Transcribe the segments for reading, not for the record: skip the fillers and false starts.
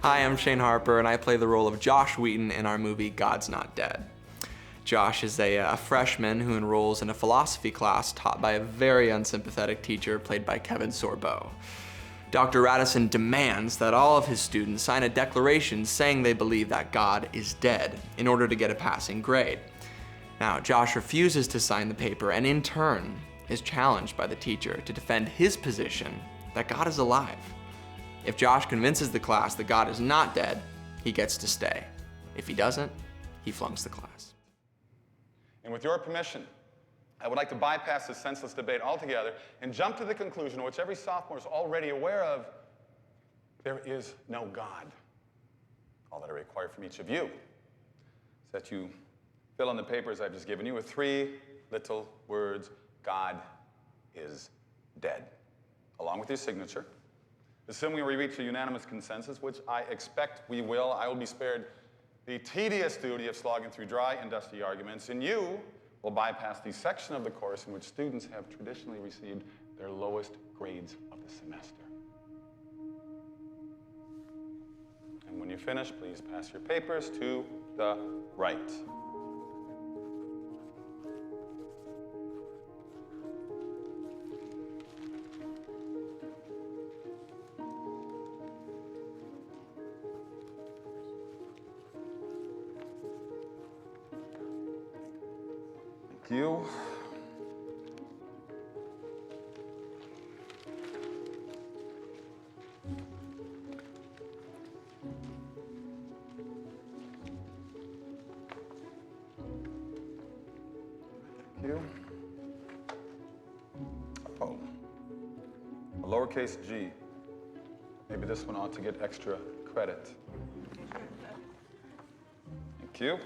Hi, I'm Shane Harper, and I play the role of Josh Wheaton in our movie God's Not Dead. Josh is a freshman who enrolls in a philosophy class taught by a very unsympathetic teacher played by Kevin Sorbo. Dr. Radisson demands that all of his students sign a declaration saying they believe that God is dead in order to get a passing grade. Now, Josh refuses to sign the paper and in turn is challenged by the teacher to defend his position that God is alive. If Josh convinces the class that God is not dead, he gets to stay. If he doesn't, he flunks the class. And with your permission, I would like to bypass this senseless debate altogether and jump to the conclusion, which every sophomore is already aware of: there is no God. All that I require from each of you is that you fill in the papers I've just given you with 3 little words: God is dead, along with your signature. Assuming we reach a unanimous consensus, which I expect we will, I will be spared the tedious duty of slogging through dry and dusty arguments, and you will bypass the section of the course in which students have traditionally received their lowest grades of the semester. And when you finish, please pass your papers to the right. You. Thank you. Oh, a lowercase g. Maybe this one ought to get extra credit. Thank you.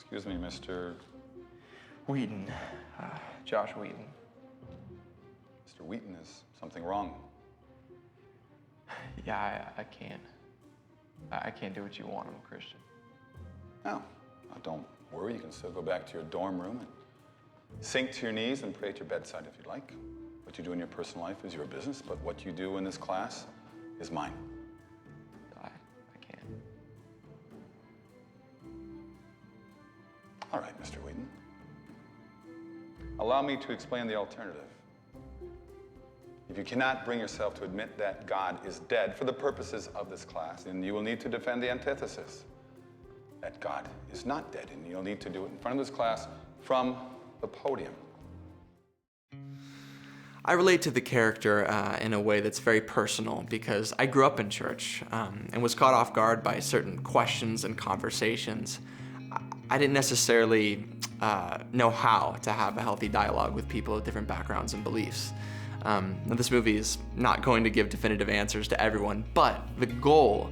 Excuse me, Mr. Wheaton, Josh Wheaton. Mr. Wheaton, is something wrong? Yeah, I can't. I can't do what you want. I'm a Christian. No, don't worry. You can still go back to your dorm room and sink to your knees and pray at your bedside if you'd like. What you do in your personal life is your business, but what you do in this class is mine. I can't. All right, Mr. Wheaton. Allow me to explain the alternative. If you cannot bring yourself to admit that God is dead for the purposes of this class, then you will need to defend the antithesis, that God is not dead, and you'll need to do it in front of this class from the podium. I relate to the character in a way that's very personal because I grew up in church and was caught off guard by certain questions and conversations. I didn't necessarily know how to have a healthy dialogue with people of different backgrounds and beliefs. Now this movie is not going to give definitive answers to everyone, but the goal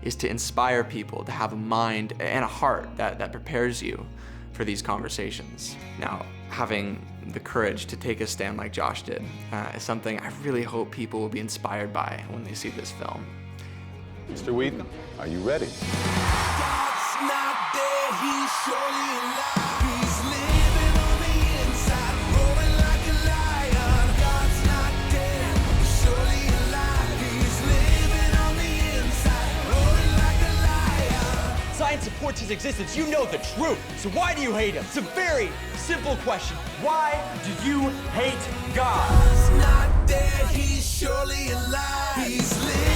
is to inspire people to have a mind and a heart that prepares you for these conversations. Now, having the courage to take a stand like Josh did is something I really hope people will be inspired by when they see this film. Mr. Wheaton, are you ready? God's not dead, he's surely alive. He's living on the inside, roaring like a lion. God's not dead, he's surely alive. He's living on the inside, roaring like a lion. Science supports his existence. You know the truth. So why do you hate him? It's a very simple question. Why do you hate God? God's not dead, he's surely alive. He's living